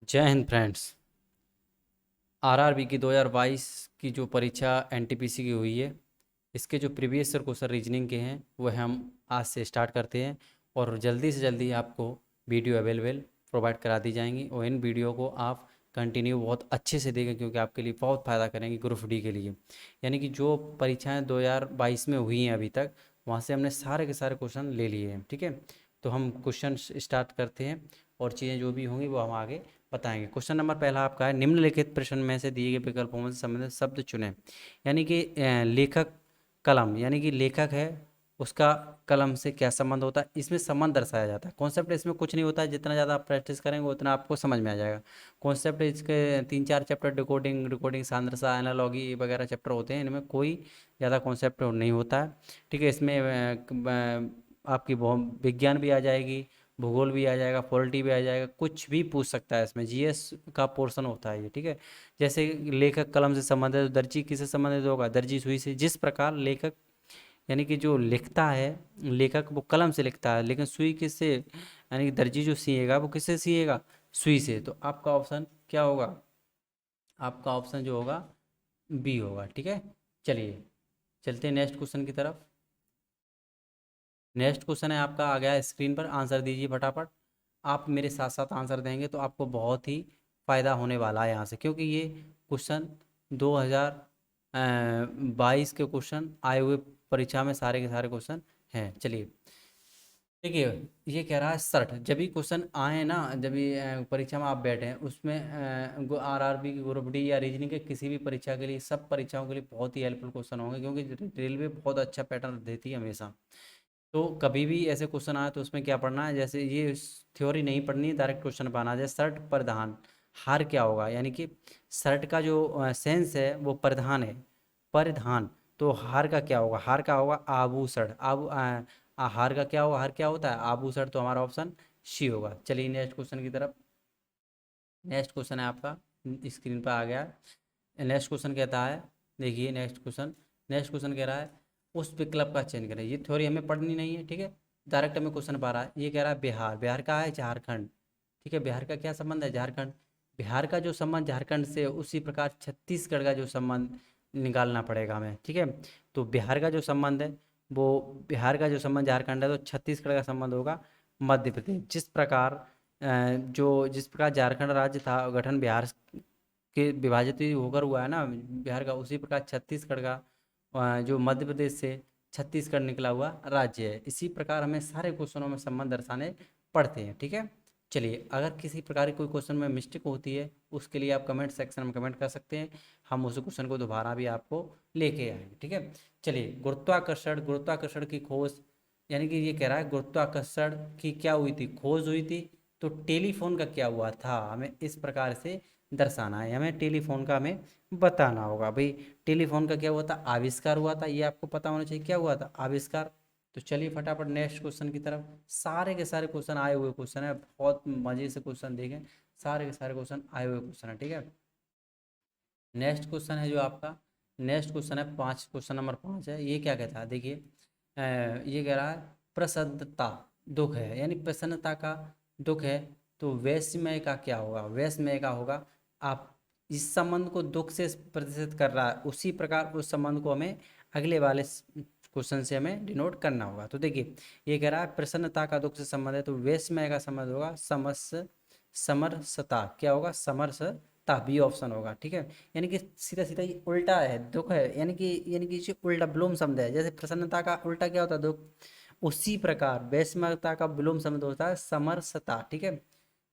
जय Hind friends. RRB की 2022 की जो परीक्षा एनटीपीसी की हुई है, इसके जो प्रीवियस ईयर क्वेश्चन रीजनिंग के हैं वह हम आज से स्टार्ट करते हैं और जल्दी से जल्दी आपको वीडियो अवेलेबल प्रोवाइड करा दी जाएंगी और इन वीडियो को आप कंटिन्यू बहुत अच्छे से देखें क्योंकि आपके लिए बहुत फ़ायदा करेंगे ग्रुप डी के लिए। यानी कि जो परीक्षाएं 2022 में हुई हैं अभी तक, वहाँ से हमने सारे के सारे क्वेश्चन ले लिए हैं। ठीक है, तो हम क्वेश्चन स्टार्ट करते हैं और चीज़ें जो भी होंगी वो हम आगे बताएंगे। क्वेश्चन नंबर पहला आपका है, निम्नलिखित प्रश्न में से दिए गए विकल्पों से संबंधित शब्द चुनें। यानी कि लेखक कलम, यानी कि लेखक है उसका कलम से क्या संबंध होता है, इसमें संबंध दर्शाया जाता है। कॉन्सेप्ट इसमें कुछ नहीं होता है, जितना ज़्यादा आप प्रैक्टिस करेंगे उतना आपको समझ में आ जाएगा। कॉन्सेप्ट इसके 3-4 चैप्टर डिकोडिंग डिकोडिंग सांद्रता एनालॉगी वगैरह चैप्टर होते हैं, इनमें कोई ज़्यादा कॉन्सेप्ट नहीं होता है। ठीक है, इसमें आपकी विज्ञान भी आ जाएगी, भूगोल भी आ जाएगा, पॉलिटी भी आ जाएगा, कुछ भी पूछ सकता है। इसमें जीएस का पोर्शन होता है ये। ठीक है, जैसे लेखक कलम से संबंधित है तो दर्जी किससे संबंधित होगा, दर्जी सुई से। जिस प्रकार लेखक यानी कि जो लिखता है, लेखक वो कलम से लिखता है, लेकिन सुई किससे, यानी कि दर्जी जो सिएगा वो किससे सिएगा, सुई से। तो आपका ऑप्शन क्या होगा, आपका ऑप्शन जो होगा बी होगा। ठीक है, चलिए चलते हैं नेक्स्ट क्वेश्चन की तरफ। नेक्स्ट क्वेश्चन है आपका, आ गया है स्क्रीन पर, आंसर दीजिए फटाफट। आप मेरे साथ साथ आंसर देंगे तो आपको बहुत ही फ़ायदा होने वाला है यहाँ से, क्योंकि ये क्वेश्चन 2022 के क्वेश्चन आए हुए परीक्षा में सारे के सारे क्वेश्चन हैं। चलिए देखिए, ये कह रहा है सर्ट, जब भी क्वेश्चन आए ना, जब भी परीक्षा में आप बैठे हैं उसमें आरआरबी की ग्रुप डी या रीजनिंग के किसी भी परीक्षा के लिए, सब परीक्षाओं के लिए बहुत ही हेल्पफुल क्वेश्चन होंगे, क्योंकि रेलवे बहुत अच्छा पैटर्न देती है हमेशा। तो कभी भी ऐसे क्वेश्चन आए तो उसमें क्या पढ़ना है, जैसे ये थ्योरी नहीं पढ़नी है, डायरेक्ट क्वेश्चन पाना है। जैसे शर्ट परिधान, हार क्या होगा, यानी कि शर्ट का जो सेंस है वो परिधान है, परिधान। तो हार का क्या होगा, हार का होगा आभूषण। हार का क्या होगा, हार क्या होता है, आभूषण। तो हमारा ऑप्शन सी होगा। चलिए नेक्स्ट क्वेश्चन की तरफ। नेक्स्ट क्वेश्चन है आपका, स्क्रीन पर आ गया है। नेक्स्ट क्वेश्चन कहता है, देखिए नेक्स्ट क्वेश्चन। नेक्स्ट क्वेश्चन कह रहा है उस विकल्प का चयन करें। ये थ्योरी हमें पढ़नी नहीं है, ठीक है, डायरेक्ट हमें क्वेश्चन पा रहा है। ये कह रहा है बिहार, बिहार का है झारखंड। ठीक है, बिहार का क्या संबंध है, झारखंड। बिहार का जो संबंध झारखंड से, उसी प्रकार छत्तीसगढ़ का जो संबंध निकालना पड़ेगा हमें। ठीक है, तो बिहार का जो संबंध है वो, बिहार का जो संबंध झारखंड है तो छत्तीसगढ़ का संबंध होगा मध्य प्रदेश। जिस प्रकार झारखंड राज्य था गठन बिहार के विभाजित ही होकर हुआ है ना बिहार का, उसी प्रकार छत्तीसगढ़ का जो मध्य प्रदेश से छत्तीसगढ़ निकला हुआ राज्य है। इसी प्रकार हमें सारे क्वेश्चनों में संबंध दर्शाने पड़ते हैं। ठीक है, चलिए अगर किसी प्रकार की कोई क्वेश्चन में मिस्टेक होती है उसके लिए आप कमेंट सेक्शन में कमेंट कर सकते हैं, हम उस क्वेश्चन को दोबारा भी आपको लेके आएंगे। ठीक है, चलिए गुरुत्वाकर्षण, गुरुत्वाकर्षण की खोज, यानी कि ये कह रहा है गुरुत्वाकर्षण की क्या हुई थी, खोज हुई थी। तो टेलीफोन का क्या हुआ था, हमें इस प्रकार से दर्शाना है, हमें टेलीफोन का हमें बताना होगा भाई। टेलीफोन का क्या हुआ था, आविष्कार हुआ था, ये आपको पता होना चाहिए क्या हुआ था, आविष्कार। तो चलिए फटाफट नेक्स्ट क्वेश्चन की तरफ। सारे के सारे क्वेश्चन आए हुए क्वेश्चन है, बहुत मजे से क्वेश्चन देखें, सारे के सारे क्वेश्चन आए हुए क्वेश्चन है। ठीक है, नेक्स्ट क्वेश्चन है जो आपका, नेक्स्ट क्वेश्चन है पाँच, क्वेश्चन नंबर 5 है। ये क्या कहता है, देखिए ये कह रहा है प्रसन्नता दुख है, यानी प्रसन्नता का दुख है। तो वैश्मय का क्या होगा, वैश्मय का होगा आप इस संबंध को दुख से प्रतिशत कर रहा है, उसी प्रकार उस संबंध को हमें अगले वाले क्वेश्चन से हमें डिनोट करना होगा। तो देखिए ये कह रहा है प्रसन्नता का दुख से संबंध है, तो वैश्मय का संबंध होगा समस, समरसता। क्या होगा, समरसता, बी ऑप्शन होगा। ठीक है, यानी कि सीधा सीधा ये उल्टा है, दुख है, यानी कि ये उल्टा विलोम शब्द है। जैसे प्रसन्नता का उल्टा क्या होता है, दुख, उसी प्रकार वैश्मता का विलोम शब्द होता है समरसता। ठीक है,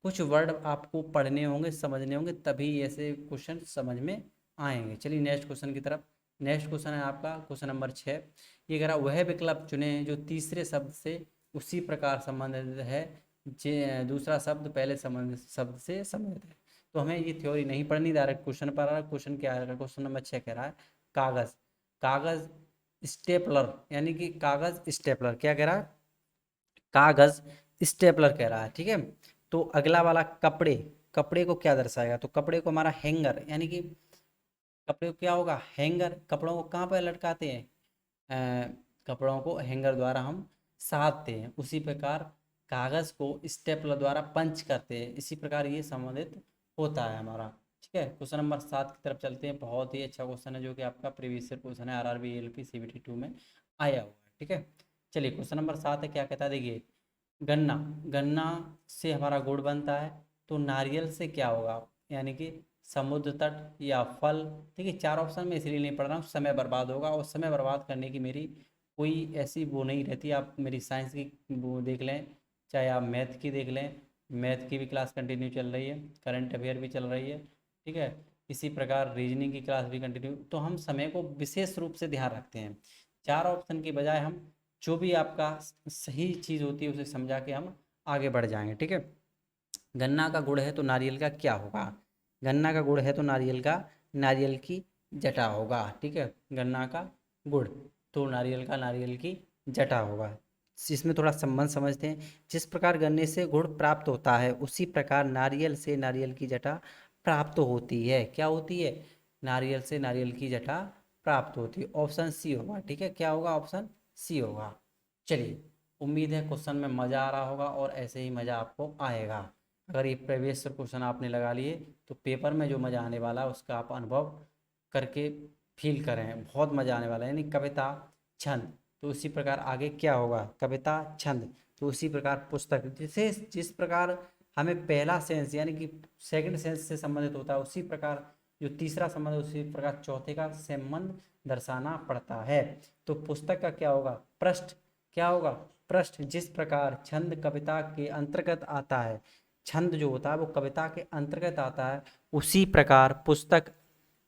कुछ वर्ड आपको पढ़ने होंगे, समझने होंगे, तभी ऐसे क्वेश्चन समझ में आएंगे। चलिए नेक्स्ट क्वेश्चन की तरफ। नेक्स्ट क्वेश्चन है आपका क्वेश्चन नंबर 6। ये कह रहा वह विकल्प चुने जो तीसरे शब्द से उसी प्रकार संबंधित है, जे दूसरा शब्द पहले संबंध शब्द से संबंधित है। तो हमें ये थ्योरी नहीं पढ़नी, डायरेक्ट क्वेश्चन पर आ रहा है। क्वेश्चन क्या है, क्वेश्चन नंबर 6 कह रहा है कागज, कागज स्टेपलर, यानी कि कागज स्टेपलर। क्या कह रहा है, कागज स्टेपलर कह रहा है। ठीक है, तो अगला वाला कपड़े, कपड़े को क्या दर्शाएगा, तो कपड़े को हमारा हैंगर, यानी कि कपड़े को क्या होगा, हैंगर। कपड़ों को कहाँ पर लटकाते हैं, कपड़ों को हैंगर द्वारा हम साधते हैं, उसी प्रकार कागज को स्टेपलर द्वारा पंच करते हैं। इसी प्रकार ये संबंधित होता है हमारा। ठीक है, क्वेश्चन नंबर 7 की तरफ चलते हैं। बहुत ही अच्छा क्वेश्चन है जो कि आपका प्रीवियस ईयर क्वेश्चन है, आरआरबी एलपी सीबीटी 2 में आया हुआ है। ठीक है, चलिए क्वेश्चन नंबर 7 है, क्या कहता है देखिए, गन्ना, गन्ना से हमारा गुड़ बनता है, तो नारियल से क्या होगा, यानी कि समुद्र तट या फल। देखिए 4 ऑप्शन में इसलिए नहीं पढ़ रहा हूँ, समय बर्बाद होगा, और समय बर्बाद करने की मेरी कोई ऐसी वो नहीं रहती। आप मेरी साइंस की वो देख लें, चाहे आप मैथ की देख लें, मैथ की भी क्लास कंटिन्यू चल रही है, करंट अफेयर भी चल रही है। ठीक है, इसी प्रकार रीजनिंग की क्लास भी कंटिन्यू, तो हम समय को विशेष रूप से ध्यान रखते हैं। 4 ऑप्शन की बजाय हम जो भी आपका सही चीज़ होती है उसे समझा के हम आगे बढ़ जाएंगे। ठीक है, गन्ना का गुड़ है तो नारियल का क्या होगा, गन्ना का गुड़ है तो नारियल का, नारियल की जटा होगा। ठीक है, गन्ना का गुड़ तो नारियल का, नारियल की जटा होगा। इसमें थोड़ा संबंध समझते हैं। जिस प्रकार गन्ने से गुड़ प्राप्त होता है, उसी प्रकार नारियल से नारियल की जटा प्राप्त होती है। क्या होती है, नारियल से नारियल की जटा प्राप्त होती है। ऑप्शन सी होगा। ठीक है, क्या होगा, ऑप्शन सी होगा। चलिए, उम्मीद है क्वेश्चन में मज़ा आ रहा होगा और ऐसे ही मज़ा आपको आएगा। अगर ये प्रीवियस क्वेश्चन आपने लगा लिए तो पेपर में जो मज़ा आने वाला है उसका आप अनुभव करके फील करें, बहुत मज़ा आने वाला है। यानी कविता, छंद, तो उसी प्रकार आगे क्या होगा, कविता, छंद, तो उसी प्रकार पुस्तक, जिसे जिस प्रकार हमें पहला सेंस यानी कि सेकंड सेंस से संबंधित होता है, उसी प्रकार जो तीसरा संबंध उसी प्रकार चौथे का संबंध दर्शाना पड़ता है। तो पुस्तक का क्या होगा, पृष्ठ, क्या होगा, पृष्ठ। जिस प्रकार छंद कविता के अंतर्गत आता है, छंद जो होता है वो कविता के अंतर्गत आता है, उसी प्रकार पुस्तक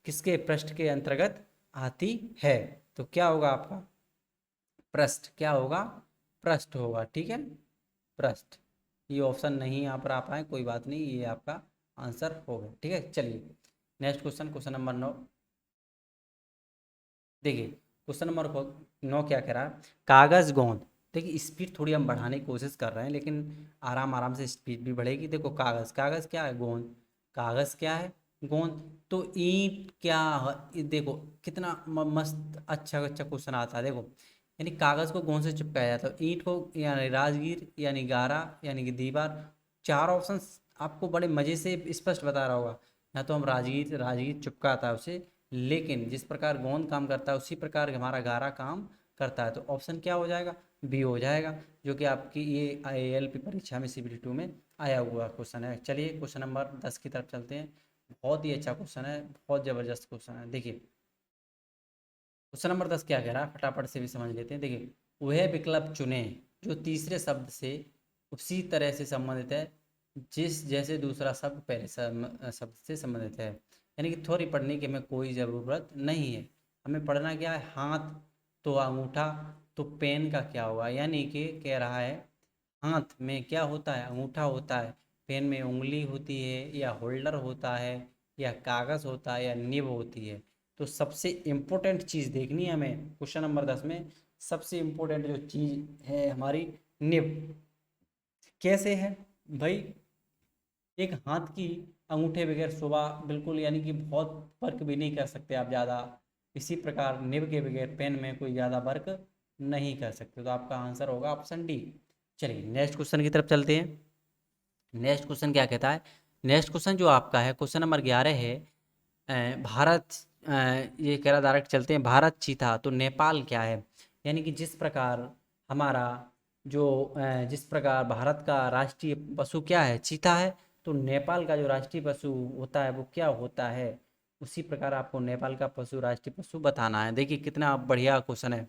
किसके, पृष्ठ के अंतर्गत आती है। तो क्या होगा आपका, पृष्ठ, क्या होगा, पृष्ठ होगा। ठीक है, पृष्ठ। ये ऑप्शन नहीं यहाँ पर आ पाए, कोई बात नहीं, ये आपका आंसर होगा। ठीक है, चलिए नेक्स्ट क्वेश्चन, क्वेश्चन नंबर 9। देखिए क्वेश्चन नंबर 9 क्या कह रहा है, कागज गोंद। देखिए स्पीड थोड़ी हम बढ़ाने की कोशिश कर रहे हैं, लेकिन आराम आराम से स्पीड भी बढ़ेगी। देखो कागज, कागज क्या है, गोंद, कागज क्या है, गोंद। तो ईंट क्या है, देखो कितना मस्त अच्छा अच्छा क्वेश्चन आता है। देखो यानी कागज को गोंद से चिपकाया जाता है, ईंट को यानी राजगीर यानी गारा यानी कि दीवार। 4 ऑप्शन आपको बड़े मजे से स्पष्ट बता रहा होगा। या तो हम राजगीर, राजगीर चिपकाता है उसे, लेकिन जिस प्रकार गोंद काम करता है उसी प्रकार हमारा गारा काम करता है। तो ऑप्शन क्या हो जाएगा, बी हो जाएगा, जो कि आपकी ये आईएएलपी परीक्षा में सीबीटी 2 में आया हुआ क्वेश्चन है। चलिए क्वेश्चन नंबर 10 की तरफ चलते हैं। बहुत ही अच्छा क्वेश्चन है, बहुत ज़बरदस्त क्वेश्चन है। देखिए क्वेश्चन नंबर 10 क्या कह रहा है, फटाफट से भी समझ लेते हैं। देखिए, वह विकल्प चुने जो तीसरे शब्द से उसी तरह से संबंधित है जिस जैसे दूसरा शब्द पहले शब्द से संबंधित है। यानी कि थोड़ी पढ़ने की हमें कोई ज़रूरत नहीं है। हमें पढ़ना क्या है, हाथ तो अंगूठा, तो पेन का क्या होगा, यानी कि कह रहा है हाथ में क्या होता है, अंगूठा होता है, पेन में उंगली होती है, या होल्डर होता है, या कागज़ होता है, या निब होती है। तो सबसे इम्पोर्टेंट चीज़ देखनी है हमें क्वेश्चन नंबर 10 में। सबसे इम्पोर्टेंट जो चीज़ है हमारी, निब। कैसे है भाई, एक हाथ की अंगूठे बगैर सुबह बिल्कुल, यानी कि बहुत वर्क भी नहीं कर सकते आप ज़्यादा। इसी प्रकार निब के बगैर पेन में कोई ज़्यादा वर्क नहीं कर सकते। तो आपका आंसर होगा ऑप्शन डी। चलिए नेक्स्ट क्वेश्चन की तरफ चलते हैं। नेक्स्ट क्वेश्चन क्या कहता है, नेक्स्ट क्वेश्चन जो आपका है क्वेश्चन नंबर 11 है। भारत, ये कह रहा, डायरेक्ट चलते हैं, भारत चीता तो नेपाल क्या है। यानी कि जिस प्रकार हमारा जो जिस प्रकार भारत का राष्ट्रीय पशु क्या है, चीता है, तो नेपाल का जो राष्ट्रीय पशु होता है वो क्या होता है, उसी प्रकार आपको नेपाल का पशु, राष्ट्रीय पशु बताना है। देखिए कितना बढ़िया क्वेश्चन है।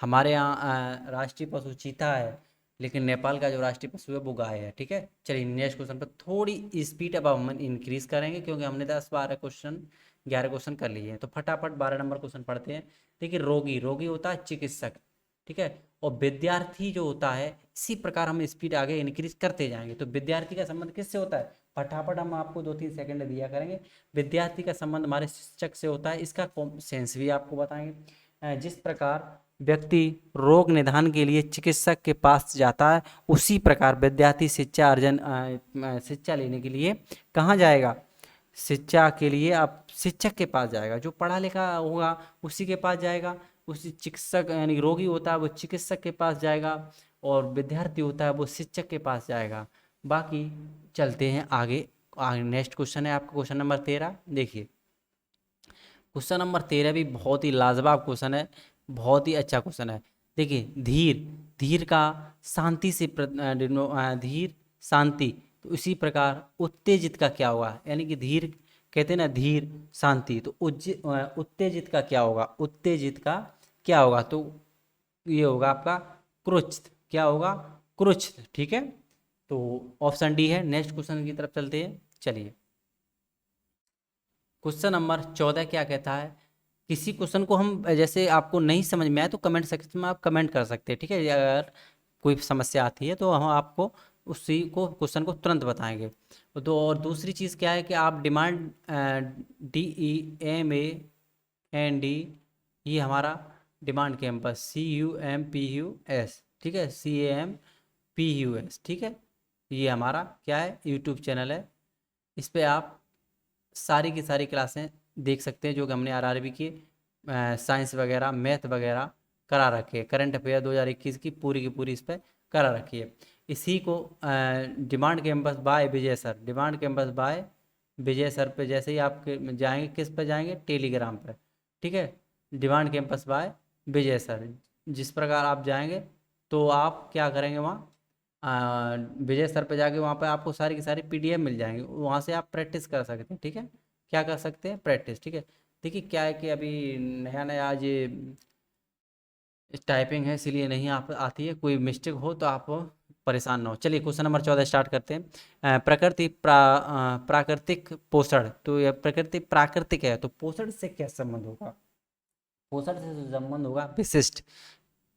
हमारे यहाँ राष्ट्रीय पशु चीता है, लेकिन नेपाल का जो राष्ट्रीय पशु है वो गाय है। ठीक है, चलिए नेक्स्ट क्वेश्चन पर थोड़ी स्पीड अब हम इंक्रीज करेंगे, क्योंकि हमने 10-12 क्वेश्चन, 11 क्वेश्चन कर लिए हैं। तो फटाफट 12 नंबर क्वेश्चन पढ़ते हैं। देखिए रोगी, रोगी होता है चिकित्सक। ठीक है, और विद्यार्थी जो होता है, इसी प्रकार हम स्पीड आगे इंक्रीज करते जाएंगे। तो विद्यार्थी का संबंध किससे होता है, फटाफट हम आपको 2-3 सेकंड दिया करेंगे। विद्यार्थी का संबंध हमारे शिक्षक से होता है, इसका सेंस भी आपको बताएंगे। जिस प्रकार व्यक्ति रोग निदान के लिए चिकित्सक के पास जाता है, उसी प्रकार विद्यार्थी शिक्षा अर्जन शिक्षा लेने के लिए कहाँ जाएगा, शिक्षा के लिए आप शिक्षक के पास जाएगा। जो पढ़ा लिखा होगा उसी के पास जाएगा। उसी चिकित्सक यानी रोगी होता है वो चिकित्सक के पास जाएगा, और विद्यार्थी होता है वो शिक्षक के पास जाएगा। बाकी चलते हैं आगे नेक्स्ट क्वेश्चन है आपका क्वेश्चन नंबर 13। देखिए क्वेश्चन नंबर 13 भी बहुत ही लाजवाब क्वेश्चन है, बहुत ही अच्छा क्वेश्चन है। देखिए धीर, धीर का शांति से धीर शांति, तो इसी प्रकार उत्तेजित का क्या होगा, यानी कि धीर कहते हैं ना, धीर शांति, तो उत्तेजित का क्या होगा, उत्तेजित का क्या होगा, तो ये होगा आपका क्रुच्छ। क्या होगा, क्रुच्छ। ठीक है, तो ऑप्शन डी है। नेक्स्ट क्वेश्चन की तरफ चलते हैं। चलिए क्वेश्चन नंबर 14 क्या कहता है, किसी क्वेश्चन को हम जैसे आपको नहीं समझ में आए तो कमेंट सेक्शन में आप कमेंट कर सकते हैं, ठीक है। अगर कोई समस्या आती है तो हम आपको उसी को क्वेश्चन को तुरंत बताएंगे। तो और दूसरी चीज़ क्या है कि आप डिमांड DEMAND, ये हमारा डिमांड कैंपस CUMPUS, ठीक है, CAMPUS, ठीक है, ये हमारा क्या है, यूट्यूब चैनल है। इस पे आप सारी की सारी क्लासें देख सकते हैं जो कि हमने RRB की साइंस वगैरह मैथ वगैरह करा रखी है। करंट अफेयर 2021 की पूरी इस पर करा रखी है। इसी को demand campus by Vijay sir, demand campus by Vijay sir पे जैसे ही आप जाएंगे, किस पे जाएंगे, टेलीग्राम पर, ठीक है, demand campus by Vijay sir. जिस प्रकार आप जाएंगे तो आप क्या करेंगे, वहाँ विजय सर पे जाके वहाँ पे आपको सारी की सारी PDF मिल जाएंगी, वहाँ से आप प्रैक्टिस कर सकते हैं, ठीक है। क्या कर सकते हैं, प्रैक्टिस, ठीक है। देखिए क्या है कि अभी नया नया आज ये टाइपिंग है, इसीलिए नहीं आप आती है, कोई मिस्टेक हो तो आप परेशान ना हो। चलिए क्वेश्चन नंबर 14 स्टार्ट करते हैं। प्राकृतिक पोषण, तो यह प्रकृति प्राकृतिक है तो पोषण से क्या संबंध होगा, पोषण से जो संबंध होगा विशिष्ट,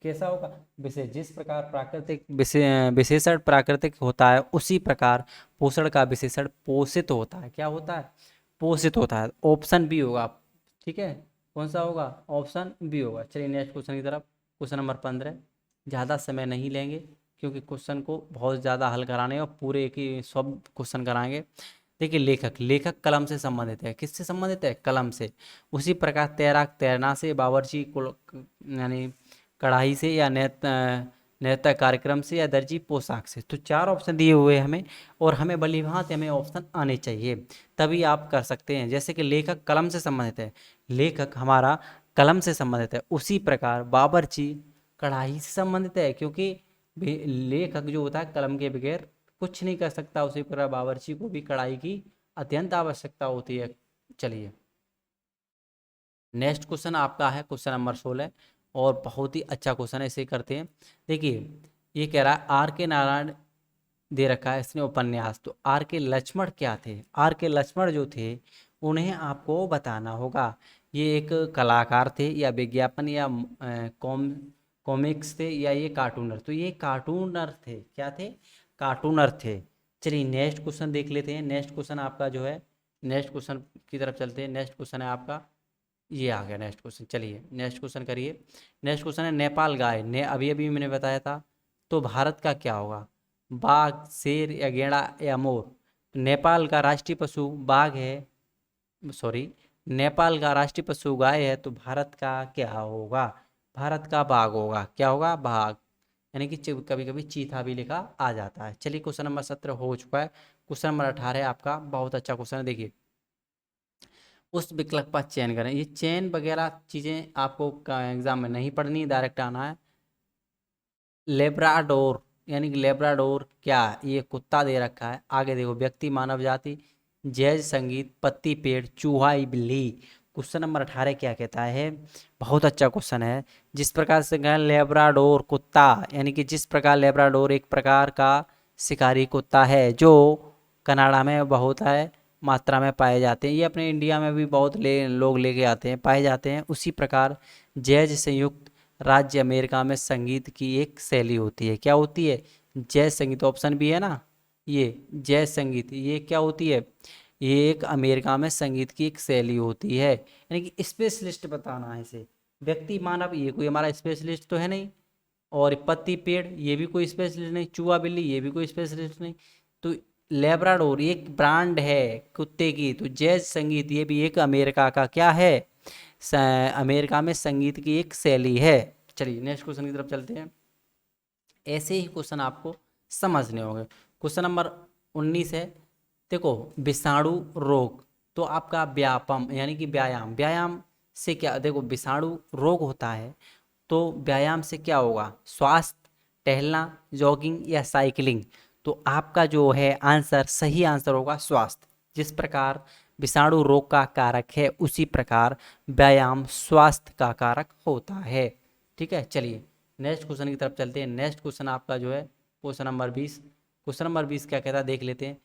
कैसा होगा, विशेष। जिस प्रकार प्राकृतिक विशेषण प्राकृतिक होता है, उसी प्रकार पोषण का विशेषण पोषित होता है। क्या होता है, पोषित होता है। ऑप्शन बी होगा, ठीक है, कौन सा होगा, ऑप्शन बी होगा। चलिए नेक्स्ट क्वेश्चन की तरफ। क्वेश्चन नंबर 15, ज़्यादा समय नहीं लेंगे क्योंकि क्वेश्चन को बहुत ज़्यादा हल कराने और पूरे एक ही सब क्वेश्चन कराएंगे। देखिए लेखक, लेखक कलम से संबंधित है, किससे संबंधित है, कलम से। उसी प्रकार तैराक तैरना से, बावर्ची यानी कढ़ाई से, या नृत्य कार्यक्रम से, या दर्जी पोशाक से। तो 4 ऑप्शन दिए हुए हैं हमें, और हमें भलीभांति हमें ऑप्शन आने चाहिए, तभी आप कर सकते हैं। जैसे कि लेखक कलम से संबंधित है, लेखक हमारा कलम से संबंधित है। उसी प्रकार बावर्ची कढ़ाई से संबंधित है, क्योंकि लेखक जो होता है कलम के बगैर कुछ नहीं कर सकता। उसी प्रकार बावर्ची को भी कढ़ाई की अत्यंत आवश्यकता होती है। चलिए नेक्स्ट क्वेश्चन आपका है क्वेश्चन नंबर 16, और बहुत ही अच्छा क्वेश्चन है, इसे करते हैं। देखिए ये कह रहा है R.K. नारायण दे रखा है इसने उपन्यास, तो R.K. लक्ष्मण क्या थे, R.K. लक्ष्मण जो थे उन्हें आपको बताना होगा। ये एक कलाकार थे, या विज्ञापन, या कॉमिक्स थे, या ये कार्टूनर। तो ये कार्टूनर थे, क्या थे, कार्टूनर थे। चलिए नेक्स्ट क्वेश्चन देख लेते हैं। नेक्स्ट क्वेश्चन आपका जो है, नेक्स्ट क्वेश्चन की तरफ चलते हैं। नेक्स्ट क्वेश्चन है आपका, ये आ गया नेक्स्ट क्वेश्चन। चलिए नेक्स्ट क्वेश्चन करिए। नेक्स्ट क्वेश्चन है नेपाल गाय, ने अभी अभी मैंने बताया था, तो भारत का क्या होगा, बाघ, शेर, या गेंडा, या मोर। नेपाल का राष्ट्रीय पशु बाघ है, सॉरी, नेपाल का राष्ट्रीय पशु गाय है, तो भारत का क्या होगा, भारत का बाघ होगा। क्या होगा, बाघ, यानी कि कभी कभी चीता भी लिखा आ जाता है। चलिए क्वेश्चन नंबर 17 हो चुका है। क्वेश्चन नंबर 18 आपका बहुत अच्छा क्वेश्चन है। देखिए उस विकल्प का चयन करें। ये चयन वगैरह चीज़ें आपको एग्जाम में नहीं पढ़नी, डायरेक्ट आना है। लेब्राडोर, यानी कि लेब्राडोर क्या, ये कुत्ता दे रखा है। आगे देखो, व्यक्ति, मानव जाति, जैज संगीत, पत्ती पेड़, चूहा, बिल्ली। क्वेश्चन नंबर 18 क्या कहता है, बहुत अच्छा क्वेश्चन है। जिस प्रकार से कहें लेब्राडोर कुत्ता, यानी कि जिस प्रकार लेब्राडोर एक प्रकार का शिकारी कुत्ता है जो कनाडा में बहुत है मात्रा में पाए जाते हैं, ये अपने इंडिया में भी बहुत लोग लेके आते हैं, पाए जाते हैं। उसी प्रकार जैज संयुक्त राज्य अमेरिका में संगीत की एक शैली होती है। क्या होती है, जैज संगीत। ऑप्शन भी है ना, ये जैज संगीत, ये क्या होती है, ये एक अमेरिका में संगीत की एक शैली होती है। यानी कि स्पेशलिस्ट बताना है इसे। व्यक्ति, मानव, ये कोई हमारा स्पेशलिस्ट तो है नहीं, और पत्ती पेड़ ये भी कोई स्पेशलिस्ट नहीं, चूहा बिल्ली ये भी कोई स्पेशलिस्ट नहीं। तो लेब्राडोर एक ब्रांड है कुत्ते की, तो जैज संगीत ये भी एक अमेरिका का क्या है, अमेरिका में संगीत की एक शैली है। चलिए नेक्स्ट क्वेश्चन की तरफ चलते हैं। ऐसे ही क्वेश्चन आपको समझने होंगे। क्वेश्चन नंबर 19 है, देखो विषाणु रोग तो आपका व्यापम यानी कि व्यायाम, व्यायाम से क्या, देखो विषाणु रोग होता है तो व्यायाम से क्या होगा, स्वास्थ्य, टहलना, जॉगिंग या साइकिलिंग। तो आपका जो है आंसर, सही आंसर होगा स्वास्थ्य। जिस प्रकार विषाणु रोग का कारक है उसी प्रकार व्यायाम स्वास्थ्य का कारक होता है। ठीक है, चलिए नेक्स्ट क्वेश्चन की तरफ चलते हैं। नेक्स्ट क्वेश्चन आपका जो है क्वेश्चन नंबर 20। क्वेश्चन नंबर 20 क्या कहता है देख लेते हैं।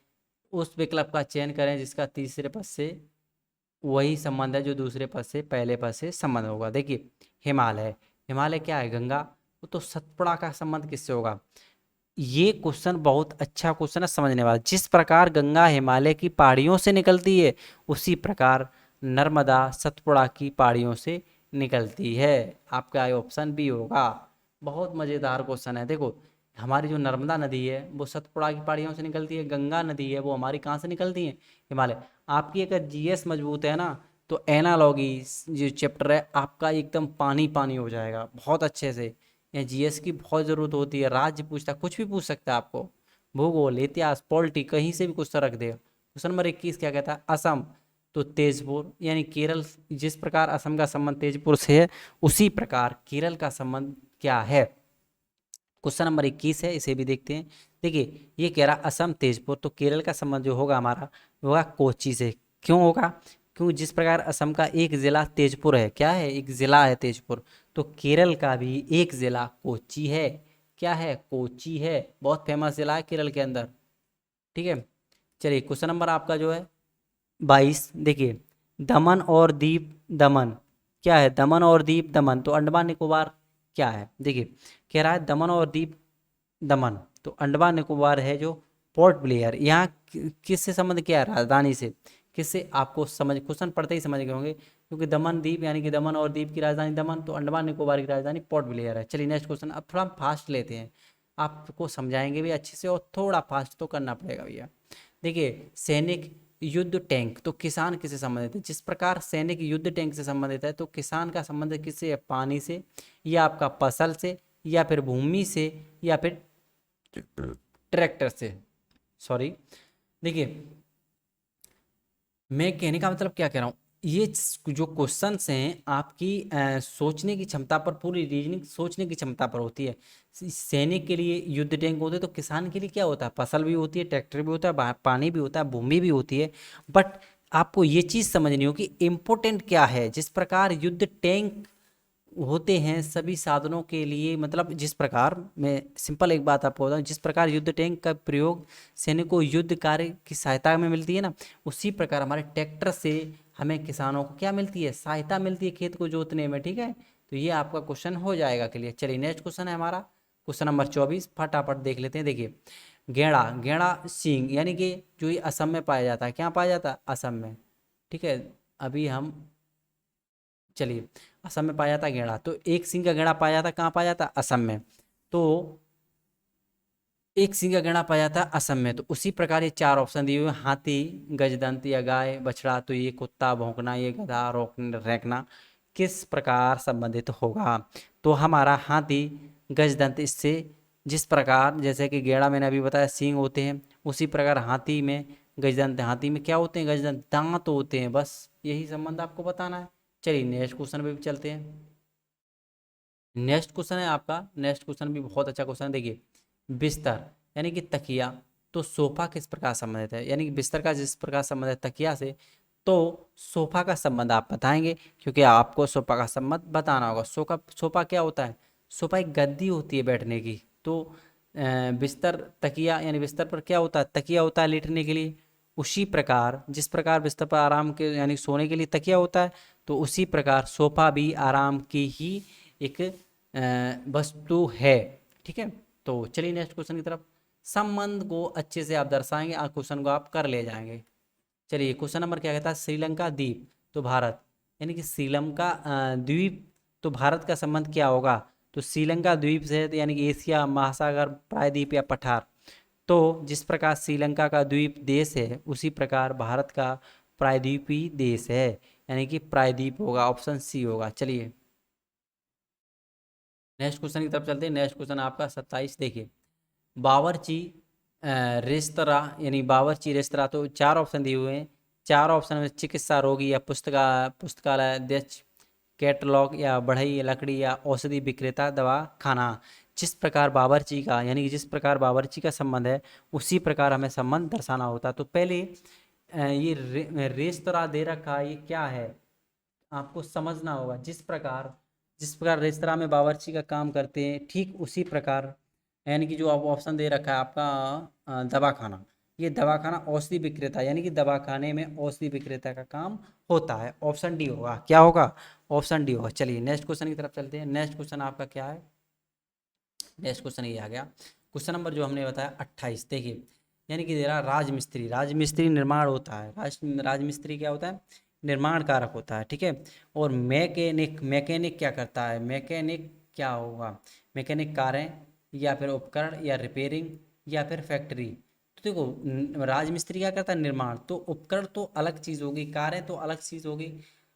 उस विकल्प का चयन करें जिसका तीसरे पद से वही संबंध है जो दूसरे पद से पहले पद से संबंध होगा। देखिए हिमालय, हिमालय क्या है, गंगा, वो तो सतपुड़ा का संबंध किससे होगा। ये क्वेश्चन बहुत अच्छा क्वेश्चन है समझने वाला। जिस प्रकार गंगा हिमालय की पहाड़ियों से निकलती है उसी प्रकार नर्मदा सतपुड़ा की पहाड़ियों से निकलती है। आपका ऑप्शन बी होगा। बहुत मजेदार क्वेश्चन है। देखो हमारी जो नर्मदा नदी है वो सतपुड़ा की पहाड़ियों से निकलती है, गंगा नदी है वो हमारी कहाँ से निकलती है, हिमालय। आपकी अगर जीएस मजबूत है ना तो एनालॉगी जो चैप्टर है आपका एकदम पानी पानी हो जाएगा बहुत अच्छे से। या जीएस की बहुत ज़रूरत होती है, राज्य पूछता कुछ भी पूछ सकता है आपको, भूगोल, इतिहास, पॉलिटी, कहीं से भी कुछ रख देगा। क्वेश्चन नंबर 21 क्या कहता है, असम तो तेजपुर यानी केरल, जिस प्रकार असम का संबंध तेजपुर से है उसी प्रकार केरल का संबंध क्या है। क्वेश्चन नंबर 21 है, इसे भी देखते हैं। देखिए ये कह रहा असम तेजपुर, तो केरल का संबंध जो होगा हमारा वो होगा कोच्चि से। क्यों होगा, क्यों जिस प्रकार असम का एक जिला तेजपुर है, क्या है, एक जिला है तेजपुर, तो केरल का भी एक जिला कोच्चि है। क्या है, कोच्चि है, बहुत फेमस जिला है केरल के अंदर। ठीक है, चलिए क्वेश्चन नंबर आपका जो है 22। देखिए दमन और दीप दमन क्या है, दमन और दीप दमन तो अंडमान निकोबार क्या है। देखिए कह रहा है दमन और दीप दमन तो अंडमान निकोबार है जो पोर्ट ब्लेयर, यहाँ किससे संबंध क्या है, राजधानी से। किससे, आपको समझ क्वेश्चन पढ़ते ही समझ गए होंगे, क्योंकि दमन द्वीप यानी कि दमन और द्वीप की राजधानी दमन, तो अंडमान निकोबार की राजधानी पोर्ट ब्लेयर है। चलिए नेक्स्ट क्वेश्चन, अब थोड़ा फास्ट लेते हैं, आपको समझाएंगे भी अच्छे से और थोड़ा फास्ट तो करना पड़ेगा भैया। देखिए सैनिक, युद्ध, टैंक तो किसान किससे संबंधित है। जिस प्रकार सैनिक युद्ध टैंक से संबंधित है तो किसान का संबंध किससे है, पानी से, या आपका फसल से, या फिर भूमि से, या फिर ट्रैक्टर से। सॉरी, देखिए मैं कहने का मतलब क्या कह रहा हूँ, ये जो क्वेश्चंस हैं आपकी सोचने की क्षमता पर, पूरी रीजनिंग सोचने की क्षमता पर होती है। सैनिक के लिए युद्ध टैंक होते हैं तो किसान के लिए क्या होता है, फसल भी होती है, ट्रैक्टर भी होता है, पानी भी होता है, भूमि भी होती है। बट आपको ये चीज़ समझनी होगी इम्पोर्टेंट क्या है। जिस प्रकार युद्ध टैंक होते हैं सभी साधनों के लिए, मतलब जिस प्रकार, मैं सिंपल एक बात आपको बताऊं, जिस प्रकार युद्ध टैंक का प्रयोग सैनिकों को युद्ध कार्य की सहायता में मिलती है ना, उसी प्रकार हमारे ट्रैक्टर से हमें किसानों को क्या मिलती है, सहायता मिलती है खेत को जोतने में। ठीक है, तो ये आपका क्वेश्चन हो जाएगा क्लियर। चलिए नेक्स्ट क्वेश्चन है हमारा क्वेश्चन नंबर 24, फटाफट देख लेते हैं। देखिए गेड़ा, गेड़ा सींग यानी कि जो ये असम में पाया जाता है, क्या पाया जाता है, असम में। ठीक है, अभी हम, चलिए असम में पाया जाता है गेड़ा, तो एक सिंह का गेड़ा पाया जाता है, कहाँ पाया जाता है, असम में। तो एक सिंह का गेड़ा पाया जाता है असम में, तो उसी प्रकार ये चार ऑप्शन दिए हुए हैं, हाथी, गजदंत या गाय, बछड़ा, तो ये कुत्ता भौंकना, ये गधा रैंकना किस प्रकार संबंधित होगा। तो हमारा हाथी, गजदंत इससे, जिस प्रकार जैसे कि गेड़ा मैंने अभी बताया सींग होते हैं, उसी प्रकार हाथी में गजदंत, हाथी में क्या होते हैं, गजदंत दांत होते हैं, बस यही संबंध आपको बताना है। चलिए नेक्स्ट क्वेश्चन पे भी चलते हैं। नेक्स्ट क्वेश्चन है आपका, नेक्स्ट क्वेश्चन भी बहुत अच्छा क्वेश्चन है। देखिए बिस्तर यानी कि तकिया, तो सोफा किस प्रकार संबंधित है, यानी कि बिस्तर का जिस प्रकार संबंध है तकिया से, तो सोफा का संबंध आप बताएंगे, क्योंकि आपको सोफा का संबंध बताना होगा। सोफा, सोफा क्या होता है, सोफा एक गद्दी होती है बैठने की। तो बिस्तर, तकिया यानी बिस्तर पर क्या होता है, तकिया होता है लेटने के लिए। उसी प्रकार जिस प्रकार बिस्तर पर आराम के यानी सोने के लिए तकिया होता है, तो उसी प्रकार सोफा भी आराम की ही एक वस्तु है। ठीक है, तो चलिए नेक्स्ट क्वेश्चन की तरफ। संबंध को अच्छे से आप दर्शाएंगे, क्वेश्चन को आप कर ले जाएंगे। चलिए क्वेश्चन नंबर क्या कहता है, श्रीलंका द्वीप तो भारत, यानी कि श्रीलंका द्वीप तो भारत का संबंध क्या होगा, तो श्रीलंका द्वीप से तो यानी कि एशिया महासागर प्रायद्वीप या पठार। तो जिस प्रकार श्रीलंका का द्वीप देश है उसी प्रकार भारत का प्रायद्वीपीय देश है, यानी कि प्रायद्वीप होगा, ऑप्शन सी होगा। चलिए नेक्स्ट क्वेश्चन की तरफ चलते हैं। नेक्स्ट क्वेश्चन आपका 27। देखिए बावर्ची रेस्तरा यानी बावर्ची रेस्तरा, तो 4 ऑप्शन दिए हुए हैं। 4 ऑप्शन में चिकित्सा, रोगी या पुस्तकालय, अध्यक्ष, कैटलॉग या बढ़ई या लकड़ी या औषधि विक्रेता, दवा खाना। जिस प्रकार बावर्ची का यानी कि जिस प्रकार बावर्ची का संबंध है उसी प्रकार हमें संबंध दर्शाना होता है। तो पहले ये रेस्तरा दे रखा है, ये क्या है आपको समझना होगा। जिस प्रकार रेस्तरां में बावर्ची का काम करते हैं ठीक उसी प्रकार, यानी कि जो आप ऑप्शन दे रखा है आपका दवाखाना, ये दवाखाना औषधि विक्रेता यानी कि दवाखाने में औषधि विक्रेता का काम होता है। ऑप्शन डी होगा, क्या होगा, ऑप्शन डी होगा। चलिए नेक्स्ट क्वेश्चन की तरफ चलते हैं। नेक्स्ट क्वेश्चन आपका क्या है, नेक्स्ट क्वेश्चन ये आ गया। क्वेश्चन नंबर जो हमने बताया 28, देखिए यानी कि दे रहा राजमिस्त्री। राजमिस्त्री निर्माण होता है, राजमिस्त्री क्या होता है, निर्माण कारक होता है, ठीक है। और मैकेनिक, मैकेनिक क्या करता है, मैकेनिक क्या होगा, मैकेनिक कारें या फिर उपकरण या रिपेयरिंग या फिर फैक्ट्री। तो देखो राजमिस्त्री क्या करता है, निर्माण, तो उपकरण तो अलग चीज़ होगी, कारें तो अलग चीज़ होगी,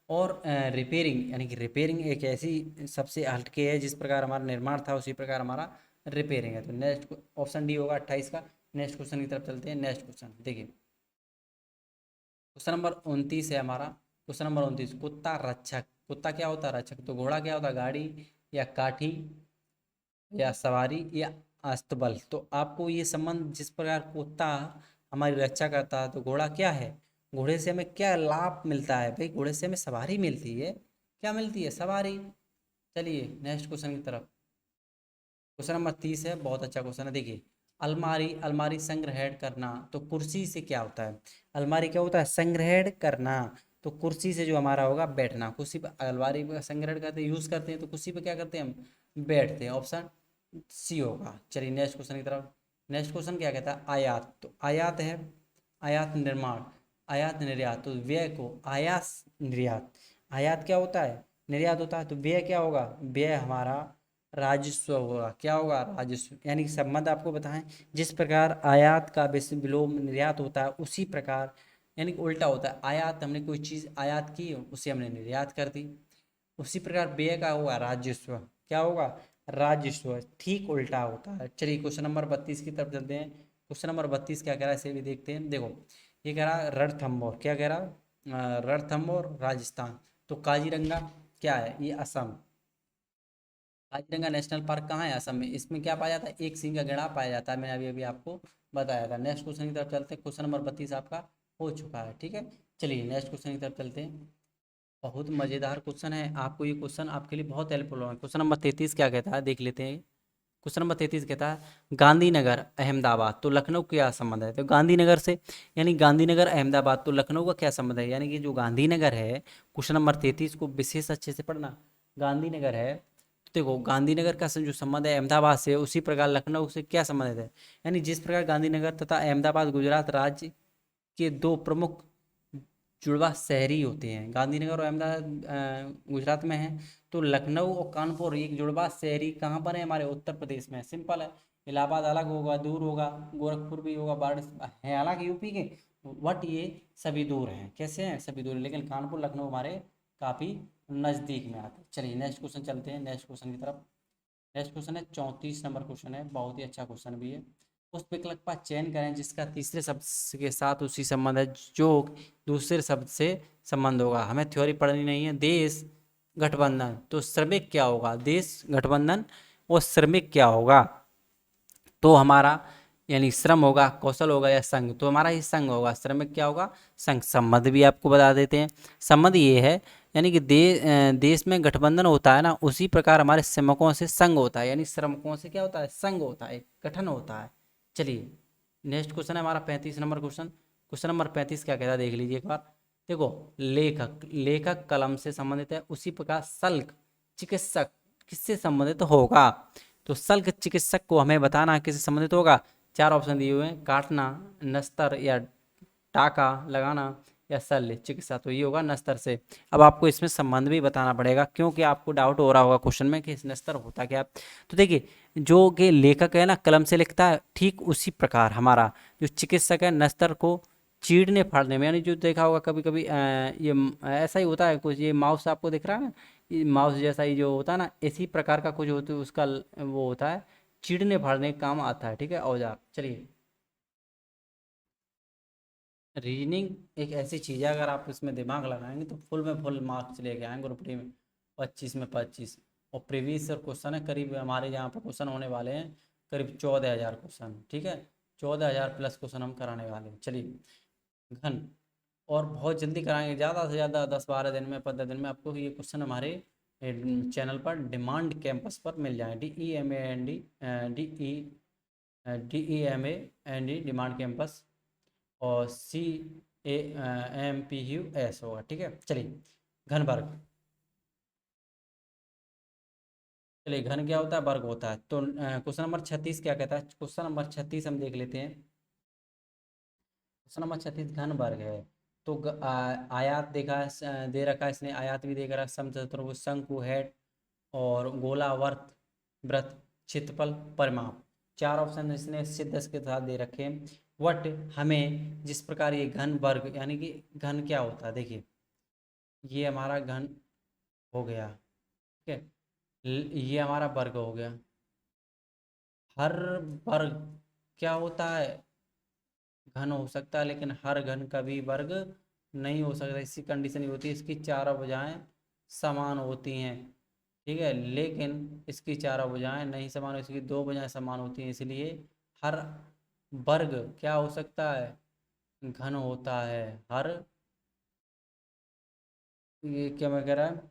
और रिपेयरिंग यानी कि रिपेयरिंग एक ऐसी सबसे हटके है, जिस प्रकार हमारा निर्माण था उसी प्रकार हमारा रिपेयरिंग है। तो नेक्स्ट ऑप्शन डी होगा 28 का। नेक्स्ट क्वेश्चन की तरफ चलते हैं। नेक्स्ट क्वेश्चन देखिए, क्वेश्चन नंबर 29 है हमारा। क्वेश्चन नंबर 29, कुत्ता रक्षक। कुत्ता क्या होता है, रक्षक। तो घोड़ा क्या होता है, गाड़ी या काठी या सवारी या अस्तबल। तो आपको ये संबंध, जिस प्रकार कुत्ता हमारी रक्षा करता है तो घोड़ा क्या है, घोड़े से हमें क्या लाभ मिलता है भाई, घोड़े से हमें सवारी मिलती है, क्या मिलती है, सवारी। चलिए नेक्स्ट क्वेश्चन की तरफ। क्वेश्चन नंबर 30 है, बहुत अच्छा क्वेश्चन है। देखिए अलमारी, अलमारी संग्रहण करना, तो कुर्सी से क्या होता है, अलमारी क्या होता है, संग्रहण करना। तो कुर्सी से जो हमारा होगा बैठना, कुर्सी पर अलमारी का संग्रहण करते हैं, यूज करते हैं, तो कुर्सी पे क्या करते हैं हम, बैठते हैं। ऑप्शन सी होगा। चलिए नेक्स्ट क्वेश्चन की तरफ। नेक्स्ट क्वेश्चन क्या कहता है, आयात। तो आयात है, आयात निर्माण, आयात निर्यात। तो व्यय को आयात निर्यात, आयात क्या होता है, निर्यात होता है। तो व्यय क्या होगा, व्यय हमारा राजस्व होगा, क्या होगा, राजस्व। यानी कि संबंध आपको बताएं, जिस प्रकार आयात का विलोम निर्यात होता है उसी प्रकार, यानी कि उल्टा होता है, आयात हमने कोई चीज़ आयात की उसे हमने निर्यात कर दी, उसी प्रकार व्यय का होगा राजस्व, क्या होगा, राजस्व, ठीक उल्टा होता है। चलिए क्वेश्चन नंबर 32 की तरफ चलते हैं। क्वेश्चन नंबर 32 क्या कह रहा है इसे भी देखते हैं। देखो ये कह रहा है रणथंभौर, क्या कह रहा है, रणथंभौर राजस्थान। तो काजीरंगा क्या है, ये असम। काजीरंगा नेशनल पार्क कहाँ है, असम में। इसमें क्या पाया जाता है, एक सिंह का गैंडा पाया जाता है, मैंने अभी अभी आपको बताया था। नेक्स्ट क्वेश्चन की तरफ चलते हैं। क्वेश्चन नंबर 32 आपका हो चुका है, ठीक है। चलिए नेक्स्ट क्वेश्चन की तरफ चलते हैं। बहुत मज़ेदार क्वेश्चन है, आपको ये क्वेश्चन आपके लिए बहुत हेल्पफुल होगा। क्वेश्चन नंबर 33 क्या कहता है, देख लेते हैं। क्वेश्चन नंबर 33 कहता है गांधीनगर अहमदाबाद, तो लखनऊ का क्या संबंध है। तो गांधीनगर से यानी गांधीनगर अहमदाबाद, तो लखनऊ का क्या संबंध है, यानी कि जो गांधीनगर है, क्वेश्चन नंबर 33 को विशेष अच्छे से पढ़ना। गांधीनगर है, तो देखो गांधीनगर का जो संबंध है अहमदाबाद से, उसी प्रकार लखनऊ से क्या संबंध है, यानी जिस प्रकार गांधीनगर तथा अहमदाबाद गुजरात राज्य के दो प्रमुख जुड़वा शहरी होते हैं। गांधीनगर और अहमदाबाद गुजरात में है, तो लखनऊ और कानपुर एक जुड़वा शहरी कहाँ पर है, हमारे उत्तर प्रदेश में। सिंपल है, इलाहाबाद अलग होगा, दूर होगा, गोरखपुर भी होगा, बाढ़ है हालांकि यूपी के, बट ये सभी दूर हैं। कैसे हैं, सभी दूर हैं, लेकिन कानपुर लखनऊ हमारे काफ़ी नज़दीक में आते हैं। चलिए नेक्स्ट क्वेश्चन चलते हैं, नेक्स्ट क्वेश्चन की तरफ। नेक्स्ट क्वेश्चन है 34 नंबर क्वेश्चन है, बहुत ही अच्छा क्वेश्चन भी है। उस विकल्प का चयन करें जिसका तीसरे शब्द के साथ उसी संबंध है जो दूसरे शब्द से संबंध होगा। हमें थ्योरी पढ़नी नहीं है। देश गठबंधन, तो श्रमिक क्या होगा, देश गठबंधन और श्रमिक क्या होगा, तो हमारा यानी श्रम होगा, कौशल होगा या संघ, तो हमारा ही संघ होगा। श्रमिक क्या होगा, संघ। संबंध भी आपको बता देते हैं। संबंध ये है, यानी कि देश में गठबंधन होता है ना, उसी प्रकार हमारे श्रमिकों से संघ होता है, यानी श्रमिकों से क्या होता है, संघ होता है, गठन होता है। चलिए नेक्स्ट क्वेश्चन है हमारा 35 नंबर क्वेश्चन। क्वेश्चन नंबर 35 क्या कहता है, देख लीजिए एक बार। देखो लेखक, लेखक कलम से संबंधित है, उसी प्रकार शल्क चिकित्सक किससे संबंधित होगा। तो शल्क चिकित्सक को हमें बताना किससे संबंधित होगा। 4 ऑप्शन दिए हुए हैं, काटना, नस्तर या टाका लगाना या शल्य चिकित्सा। तो ये होगा नस्तर से। अब आपको इसमें संबंध भी बताना पड़ेगा, क्योंकि आपको डाउट हो रहा होगा क्वेश्चन में कि नस्तर होता क्या। तो देखिए जो कि लेखक है ना कलम से लिखता है, ठीक उसी प्रकार हमारा जो चिकित्सक है नस्तर को चीरने फाड़ने में, यानी जो देखा होगा कभी कभी ये ऐसा ही होता है कुछ, ये माउस आपको दिख रहा है ना, ये माउस जैसा ही जो होता है ना, इसी प्रकार का कुछ होता है, उसका वो होता है, चीरने फाड़ने का काम आता है, ठीक है, औजार। चलिए रीजनिंग एक ऐसी चीज़ है, अगर आप इसमें दिमाग लगाएंगे तो फुल में फुल मार्क्स लेके आएंगे ग्रुप डी में, 25 में 25। और प्रीवियस ईयर क्वेश्चन है करीब, हमारे यहाँ पर क्वेश्चन होने वाले हैं करीब 14,000 क्वेश्चन, ठीक है। 14,000 प्लस क्वेश्चन हम कराने वाले हैं। चलिए, घन, और बहुत जल्दी कराएंगे, ज़्यादा से ज़्यादा 10-12 दिन में, 15 दिन में आपको ये क्वेश्चन हमारे चैनल पर डिमांड कैंपस पर मिल जाए। DEMAND डिमांड कैंपस, और CAMPUS होगा, ठीक है। चलिए, घन वर्ग। चलिए, घन क्या होता है, वर्ग होता है। तो क्वेश्चन नंबर 36 क्या कहता है, क्वेश्चन नंबर 36 हम देख लेते हैं। क्वेश्चन नंबर 36 घन वर्ग है। तो आयात देखा है, दे रखा है इसने, आयात भी देख रखा है, समचतुर्भुज, शंकु, हेड, और गोला, वर्त, वृत्त, क्षेत्रफल, परिमाप। चार ऑप्शन इसने सिद्ध के साथ दे रखे हैं। वट हमें जिस प्रकार ये घन वर्ग, यानी कि घन क्या होता है, देखिए ये हमारा घन हो गया, ठीक है। ये हमारा वर्ग हो गया। हर वर्ग क्या होता है, घन हो सकता है, लेकिन हर घन कभी वर्ग नहीं हो सकता। इसकी कंडीशन ये होती है, इसकी चारों भुजाएं समान होती हैं, ठीक है। लेकिन इसकी चारों भुजाएं नहीं समान, इसकी दो भुजाएं समान होती हैं, इसलिए हर वर्ग क्या हो सकता है, घन होता है। हर, ये क्या मैं कह रहा है,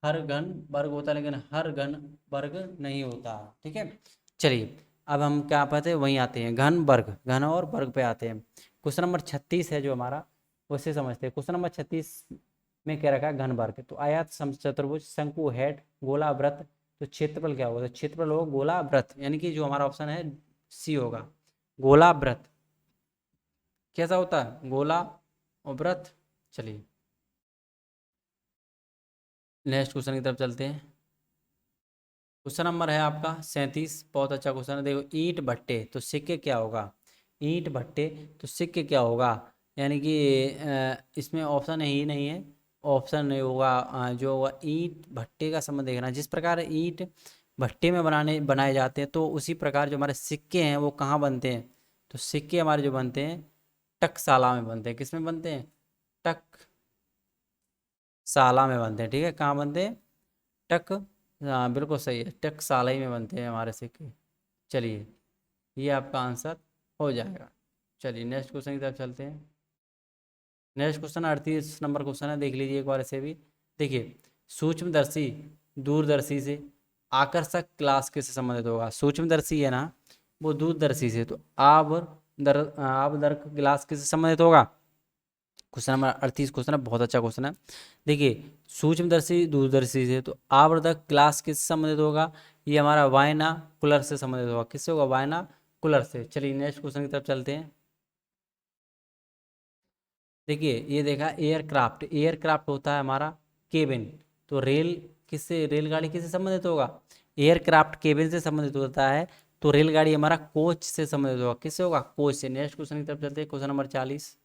हर घन वर्ग होता है, लेकिन हर घन वर्ग नहीं होता, ठीक है। चलिए, अब हम क्या पाते हैं, वहीं आते हैं, घन वर्ग, घन और वर्ग पे आते हैं। क्वेश्चन नंबर 36 है जो हमारा, उससे समझते हैं। क्वेश्चन नंबर 36 में क्या रखा है, घन वर्ग। तो आयत, समचतुर्भुज, शंकु, हेड, गोला, वृत्त। तो क्षेत्रफल क्या होगा, तो क्षेत्रफल होगा गोला, वृत्त, यानी कि जो हमारा ऑप्शन है सी होगा, गोला, वृत्त। कैसा होता है, गोला और वृत्त। चलिए, नेक्स्ट क्वेश्चन की तरफ चलते हैं। क्वेश्चन नंबर है आपका 37, बहुत अच्छा क्वेश्चन है। देखो, ईंट भट्टे तो सिक्के क्या होगा, ईंट भट्टे तो सिक्के क्या होगा, यानी कि इसमें ऑप्शन ही नहीं है, ऑप्शन नहीं होगा। जो होगा ईंट भट्टे का संबंध देखना, जिस प्रकार ईंट भट्टे में बनाए जाते हैं, तो उसी प्रकार जो हमारे सिक्के हैं वो कहाँ बनते हैं, तो सिक्के हमारे जो बनते हैं टकसाला में बनते हैं। किस में बनते हैं, टकसाला में बनते हैं, ठीक है। कहाँ बनते हैं, टक, हाँ बिल्कुल सही है, टकसाला ही में बनते हैं हमारे सिक्के। चलिए, ये आपका आंसर हो जाएगा। चलिए, नेक्स्ट क्वेश्चन की तरफ चलते हैं। नेक्स्ट क्वेश्चन 38 नंबर क्वेश्चन है, देख लीजिए एक बार इसे भी। देखिए, सूक्ष्मदर्शी दूरदर्शी से आकर्षक ग्लास किससे संबंधित होगा, सूक्ष्मदर्शी है ना, वो दूरदर्शी से, तो आवर्धक ग्लास किससे संबंधित होगा। क्वेश्चन नंबर 38 क्वेश्चन है, बहुत अच्छा क्वेश्चन है। देखिए, सूक्ष्मदर्शी दूरदर्शी से, तो आवर्धक ग्लास किससे संबंधित होगा, ये हमारा वायना कुलर से संबंधित होगा। किससे होगा, वायना कुलर से। चलिए, नेक्स्ट क्वेश्चन की तरफ चलते हैं। देखिए, ये देखा, एयरक्राफ्ट, एयरक्राफ्ट होता है हमारा केबिन। तो रेल किससे, रेलगाड़ी किससे संबंधित होगा, एयरक्राफ्ट केबिन से संबंधित होता है। तो रेलगाड़ी हमारा कोच से संबंधित होगा। किससे होगा, कोच से। नेक्स्ट क्वेश्चन की तरफ चलते हैं, क्वेश्चन नंबर 40।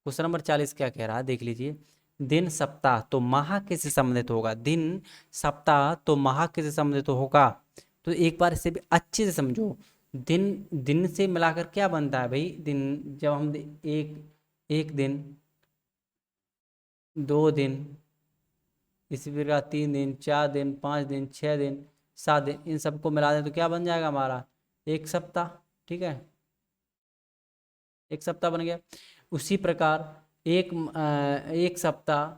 क्वेश्चन नंबर 40 क्या कह रहा है, देख लीजिए। दिन, सप्ताह तो माह किससे संबंधित होगा, दिन, सप्ताह तो माह किससे संबंधित होगा। तो एक बार इसे भी अच्छे से समझो। दिन, दिन से मिलाकर क्या बनता है भाई, दिन, जब हम एक, एक दिन, 2 दिन, इसी प्रकार 3 दिन, 4 दिन, 5 दिन, 6 दिन, 7 दिन, इन सबको मिला दें तो क्या बन जाएगा हमारा, एक सप्ताह, ठीक है। एक सप्ताह बन गया। उसी प्रकार एक सप्ताह,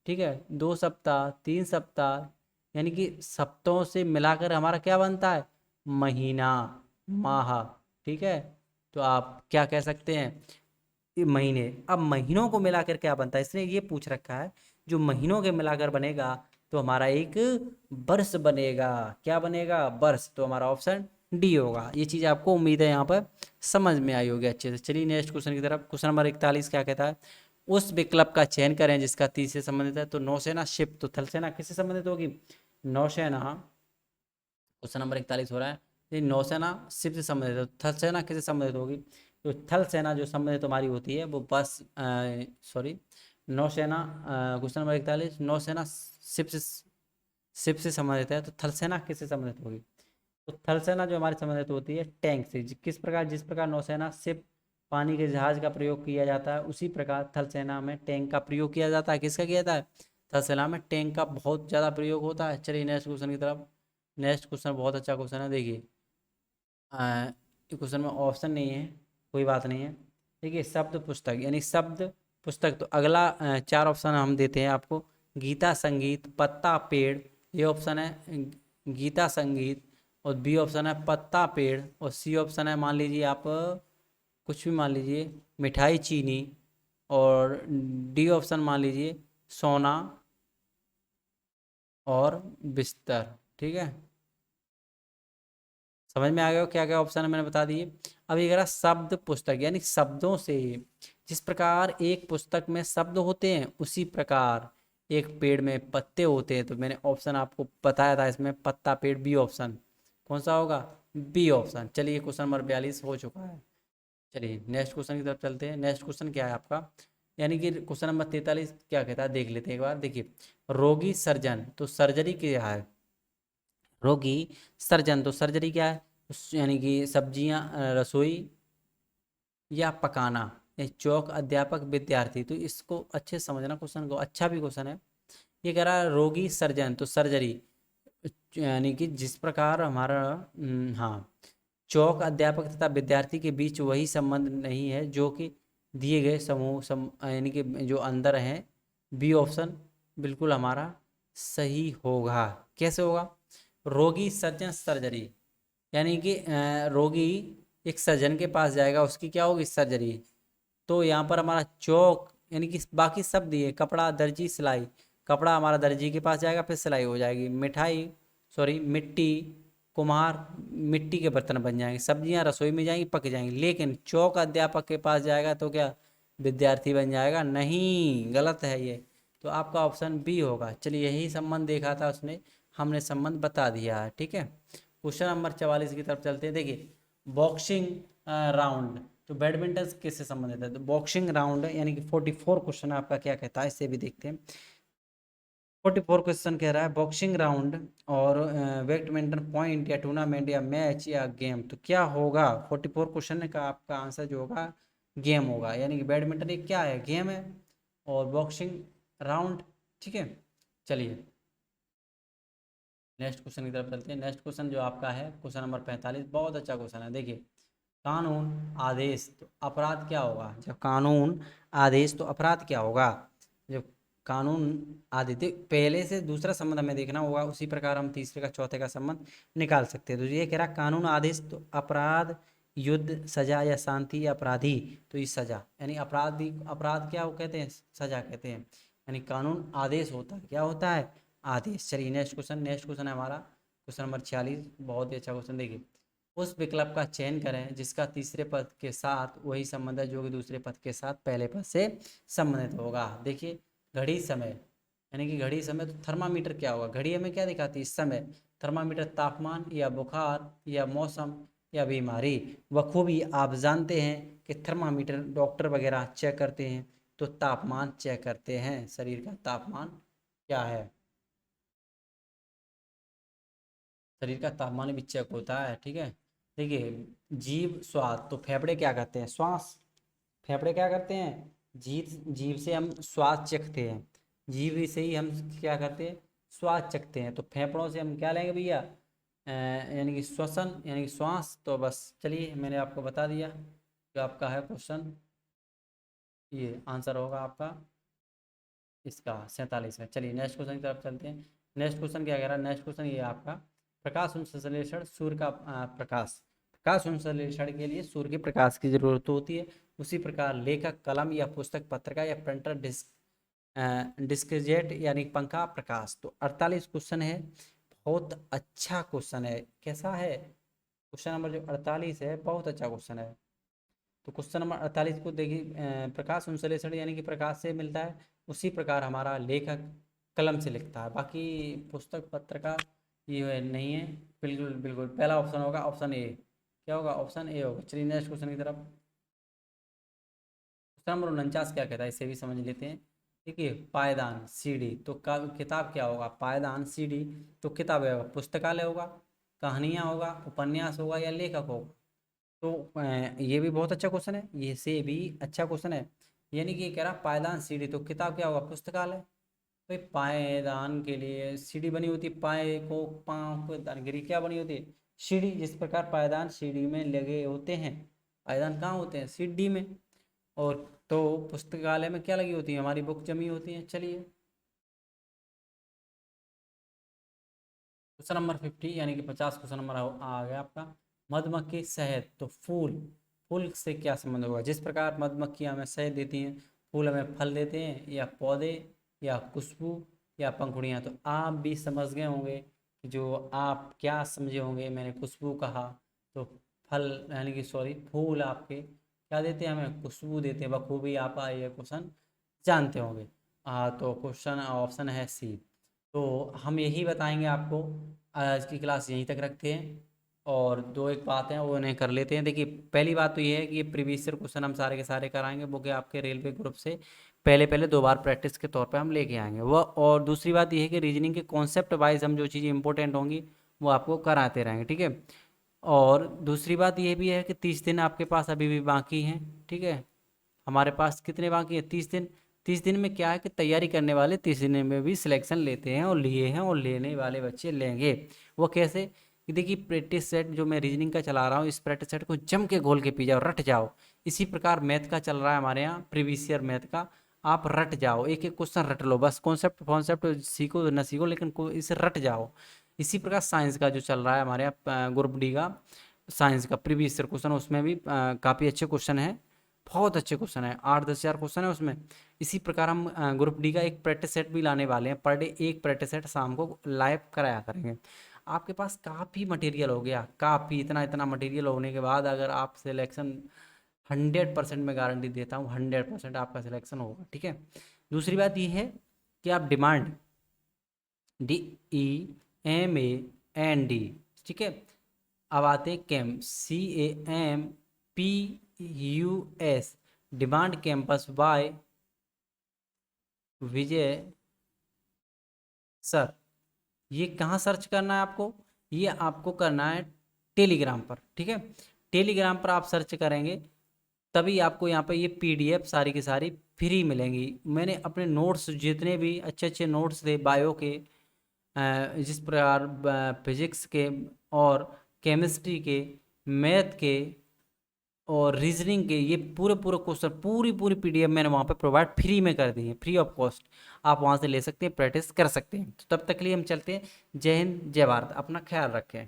ठीक है, 2 सप्ताह, 3 सप्ताह, यानी कि सप्ताहों से मिलाकर हमारा क्या बनता है, महीना, माह, ठीक है। तो आप क्या कह सकते हैं, ये महीने। अब महीनों को मिलाकर क्या बनता है, इसने ये पूछ रखा है, जो महीनों के मिलाकर बनेगा तो हमारा एक वर्ष बनेगा। क्या बनेगा, वर्ष। तो हमारा ऑप्शन डी होगा। ये चीज़ आपको उम्मीद है यहाँ पर समझ में आई होगी अच्छे से। चलिए, नेक्स्ट क्वेश्चन की तरफ। क्वेश्चन नंबर 41 क्या कहता है, उस विकल्प का चयन करें जिसका तीर से संबंधित है। तो नौसेना शिप, तो थल सेना किससे संबंधित होगी, नौसेना। क्वेश्चन नंबर 41 हो रहा है, ये नौसेना शिप से संबंधित है, तो थल सेना किससे संबंधित होगी। तो थल सेना जो संबंधित हमारी होती है वो बस, सॉरी, नौसेना, क्वेश्चन नंबर 41, नौसेना शिप से संबंधित है, तो थल सेना किससे संबंधित होगी। तो थल सेना जो हमारी संबंधित होती है टैंक से। किस प्रकार, जिस प्रकार नौसेना शिप पानी के जहाज का प्रयोग किया जाता है, उसी प्रकार थल सेना में टैंक का प्रयोग किया जाता है। किसका किया जाता है? थल सेना में टैंक का बहुत ज़्यादा प्रयोग होता है। चलिए नेक्स्ट क्वेश्चन की तरफ। नेक्स्ट क्वेश्चन बहुत अच्छा क्वेश्चन है, देखिए क्वेश्चन में ऑप्शन नहीं है, कोई बात नहीं है। देखिए शब्द पुस्तक यानी शब्द पुस्तक, तो अगला 4 ऑप्शन हम देते हैं आपको। गीता संगीत, पत्ता पेड़, ये ऑप्शन है गीता संगीत, और बी ऑप्शन है पत्ता पेड़, और सी ऑप्शन है मान लीजिए आप कुछ भी मान लीजिए मिठाई चीनी, और डी ऑप्शन मान लीजिए सोना और बिस्तर। ठीक है, समझ में आ गया क्या क्या ऑप्शन है मैंने बता दिए। अब ये कह रहा शब्द पुस्तक यानी शब्दों से, जिस प्रकार एक पुस्तक में शब्द होते हैं उसी प्रकार एक पेड़ में पत्ते होते हैं। तो मैंने ऑप्शन आपको बताया था इसमें पत्ता पेड़, बी ऑप्शन कौन सा होगा? B option. चलिए क्वेश्चन नंबर 42 हो चुका है। चलिए नेक्स्ट क्वेश्चन की तरफ चलते हैं। नेक्स्ट क्वेश्चन क्या है आपका, यानी कि क्वेश्चन नंबर 43 क्या कहता है देख लेते हैं एक बार। देखिए रोगी सर्जन, तो सर्जरी क्या है? रोगी सर्जन, तो सर्जरी क्या है? यानी कि सब्जियां रसोई या पकाना। ये चौक अध्यापक विद्यार्थी, तो इसको अच्छे से समझना क्वेश्चन को, अच्छा भी क्वेश्चन है। ये कह रहा है रोगी सर्जन, तो सर्जरी यानी कि जिस प्रकार हमारा हाँ, चौक अध्यापक तथा विद्यार्थी के बीच वही संबंध नहीं है जो कि दिए गए समूह यानी कि जो अंदर है। बी ऑप्शन बिल्कुल हमारा सही होगा। कैसे होगा? रोगी सर्जन सर्जरी, यानी कि रोगी एक सर्जन के पास जाएगा, उसकी क्या होगी? सर्जरी। तो यहाँ पर हमारा चौक यानी कि बाकी सब दिए, कपड़ा दर्जी सिलाई, कपड़ा हमारा दर्जी के पास जाएगा फिर सिलाई हो जाएगी। मिठाई सॉरी मिट्टी, कुम्हार मिट्टी के बर्तन बन जाएंगे। सब्जियां रसोई में जाएंगी, पक जाएंगी। लेकिन चौक अध्यापक के पास जाएगा तो क्या विद्यार्थी बन जाएगा? नहीं, गलत है ये। तो आपका ऑप्शन बी होगा। चलिए यही संबंध देखा था उसने, हमने संबंध बता दिया है। ठीक है, क्वेश्चन नंबर 44 की तरफ चलते हैं। देखिए बॉक्सिंग राउंड, तो बैडमिंटन किससे संबंधित है? तो बॉक्सिंग राउंड यानी कि 44 क्वेश्चन आपका क्या कहता है, इससे भी देखते हैं। 44 क्वेश्चन कह रहा है बॉक्सिंग राउंड और बैडमिंटन पॉइंट या टूर्नामेंट या मैच या गेम, तो क्या होगा? 44 क्वेश्चन का आपका आंसर जो होगा गेम होगा। यानी कि बैडमिंटन एक क्या है? गेम है, और बॉक्सिंग राउंड। ठीक है, चलिए नेक्स्ट क्वेश्चन की तरफ चलते हैं। नेक्स्ट क्वेश्चन जो आपका है क्वेश्चन नंबर 45, बहुत अच्छा क्वेश्चन है। देखिए कानून आदेश, तो अपराध क्या होगा? जब कानून आदेश तो अपराध क्या होगा? जब कानून आदेश, पहले से दूसरा संबंध हमें देखना होगा, उसी प्रकार हम तीसरे का चौथे का संबंध निकाल सकते हैं। तो ये कह रहा कानून आदेश तो अपराध, युद्ध, सजा या शांति या अपराधी, तो ये सजा यानी अपराधी, अपराध क्या वो कहते हैं? सजा कहते हैं। यानी कानून आदेश होता है, क्या होता है? आदेश। चलिए नेक्स्ट क्वेश्चन। नेक्स्ट क्वेश्चन है हमारा क्वेश्चन नंबर 46, बहुत ही अच्छा क्वेश्चन। देखिए उस विकल्प का चयन करें जिसका तीसरे पद के साथ वही संबंध है जो कि दूसरे पद के साथ पहले पद से संबंधित होगा। देखिए घड़ी समय, यानी कि घड़ी समय, तो थर्मामीटर क्या होगा? घड़ी हमें क्या दिखाती है? समय। थर्मामीटर तापमान या बुखार या मौसम या बीमारी। बखूबी आप जानते हैं कि थर्मामीटर डॉक्टर वगैरह चेक करते हैं, तो तापमान चेक करते हैं, शरीर का तापमान क्या है? शरीर का तापमान भी चेक होता है। ठीक है, देखिए जीभ स्वाद, तो फेफड़े क्या करते हैं? श्वास। फेफड़े क्या करते हैं? जीभ, जीभ से हम स्वाद चखते हैं, जीभ से ही हम क्या करते हैं? स्वाद चखते हैं। तो फेफड़ों से हम क्या लेंगे भैया? यानी कि श्वसन यानी कि श्वास। तो बस चलिए मैंने आपको बता दिया जो आपका है क्वेश्चन, ये आंसर होगा आपका इसका 47 में। चलिए नेक्स्ट क्वेश्चन की तरफ चलते हैं। नेक्स्ट क्वेश्चन क्या कह रहा है? नेक्स्ट क्वेश्चन ये है आपका, प्रकाश संश्लेषण सूर्य का प्रकाश। प्रकाश संश्लेषण के लिए सूर्य के प्रकाश की जरूरत होती है। उसी प्रकार लेखक कलम या पुस्तक पत्रिका या प्रिंटर डिस्कजेट यानी पंखा प्रकाश। तो 48 क्वेश्चन है, बहुत अच्छा क्वेश्चन है। कैसा है? क्वेश्चन नंबर जो 48 है बहुत अच्छा क्वेश्चन है। तो क्वेश्चन नंबर 48 को देखिए, प्रकाश संश्लेषण यानी कि प्रकाश से मिलता है, उसी प्रकार हमारा लेखक कलम से लिखता है। बाकी पुस्तक पत्र का ये नहीं है। बिल्कुल बिल्कुल पहला ऑप्शन होगा, ऑप्शन ए। क्या होगा? ऑप्शन ए होगा। चलिए नेक्स्ट क्वेश्चन की तरफ। क्वेश्चन नंबर 49 क्या कहता है, इसे भी समझ लेते हैं। देखिए पायदान सीढ़ी, तो किताब क्या होगा? पायदान सीढ़ी, तो किताब होगा, पुस्तकालय होगा, कहानियाँ होगा, उपन्यास होगा या लेखक होगा? तो ये भी बहुत अच्छा क्वेश्चन है, ये से भी अच्छा क्वेश्चन है। यानी कि ये कह रहा पायदान सीढ़ी, तो किताब क्या होगा, पुस्तकालय। भाई पायदान के लिए सीढ़ी बनी होती है, पाए को पाँव को दान गिरी क्या बनी होती है, सीढ़ी। जिस प्रकार पायदान सीढ़ी में लगे होते हैं, पायदान कहाँ होते हैं, सीढ़ी में। और तो पुस्तकालय में क्या लगी होती है, हमारी बुक जमी होती है। चलिए क्वेश्चन नंबर 50 यानी कि 50 क्वेश्चन नंबर आ गया आपका। मधुमक्खी शहद, तो फूल, फूल से क्या संबंध होगा। जिस प्रकार मधुमक्खी हमें शहद देती हैं, फूल हमें फल देते हैं, या पौधे, या खुशबू, या पंखुड़ियाँ। तो आप भी समझ गए होंगे कि जो आप क्या समझे होंगे, मैंने खुशबू कहा, तो फल यानी कि सॉरी फूल आपके क्या देते हैं, हमें खुशबू देते हैं। बखूबी आप ये क्वेश्चन जानते होंगे। तो क्वेश्चन ऑप्शन है सी। तो हम यही बताएंगे आपको। आज की क्लास यहीं तक रखते हैं, और दो एक बात है वो उन्हें कर लेते हैं। देखिए पहली बात तो ये है कि ये प्रीवियस ईयर क्वेश्चन हम सारे के सारे कराएंगे, वो कि आपके रेलवे ग्रुप से पहले पहले 2 बार प्रैक्टिस के तौर पे हम लेके आएंगे वो। और दूसरी बात ये है कि रीजनिंग के कॉन्सेप्ट वाइज हम जो चीज़ें इंपॉर्टेंट होंगी वो आपको कराते रहेंगे, ठीक है। और दूसरी बात ये भी है कि 30 दिन आपके पास अभी भी बाकी हैं, ठीक है। हमारे पास कितने बाकी है, 30 दिन। 30 दिन में क्या है कि तैयारी करने वाले 30 दिन में भी सिलेक्शन लेते हैं, और लिए हैं, और लेने वाले बच्चे लेंगे। वो कैसे कि देखिए प्रैक्टिस सेट जो मैं रीजनिंग का चला रहा हूँ, इस प्रैक्टिस सेट को जम के घोल के पी जाओ, रट जाओ। इसी प्रकार मैथ का चल रहा है हमारे यहाँ, प्रीवियस ईयर मैथ का। आप रट जाओ, एक एक क्वेश्चन रट लो, बस कॉन्सेप्ट कॉन्सेप्ट सीखो न सीखो, लेकिन इसे रट जाओ। इसी प्रकार साइंस का जो चल रहा है हमारे यहाँ ग्रुप डी का, साइंस का प्रीवियस ईयर क्वेश्चन, उसमें भी काफ़ी अच्छे क्वेश्चन है, बहुत अच्छे क्वेश्चन है, 8-10 हज़ार क्वेश्चन है उसमें। इसी प्रकार हम ग्रुप डी का एक प्रैक्टिस सेट भी लाने वाले हैं, पर डे एक प्रैक्टिस सेट शाम को लाइव कराया करेंगे। आपके पास काफ़ी मटेरियल हो गया, काफ़ी इतना इतना मटेरियल होने के बाद अगर आप सिलेक्शन 100% में गारंटी देता हूँ, 100% आपका सिलेक्शन होगा, ठीक है। दूसरी बात ये है कि आप डिमांड DEMAND, ठीक है। अब आते cam, CAMPUS, demand campus by Vijay sir. ये कहाँ सर्च करना है आपको, ये आपको करना है टेलीग्राम पर, ठीक है। टेलीग्राम पर आप सर्च करेंगे तभी आपको यहाँ पे ये PDF सारी की सारी फ्री मिलेंगी। मैंने अपने नोट्स जितने भी अच्छे अच्छे नोट्स थे बायो के, जिस प्रकार फिजिक्स के, और केमिस्ट्री के, मैथ के, और रीजनिंग के, ये पूरे पूरे क्वेश्चन पूरी पूरी PDF मैंने वहाँ पे प्रोवाइड फ्री में कर दी है, फ्री ऑफ कॉस्ट। आप वहाँ से ले सकते हैं, प्रैक्टिस कर सकते हैं। तो तब तक के लिए हम चलते हैं। जय हिंद, जय भारत, अपना ख्याल रखें।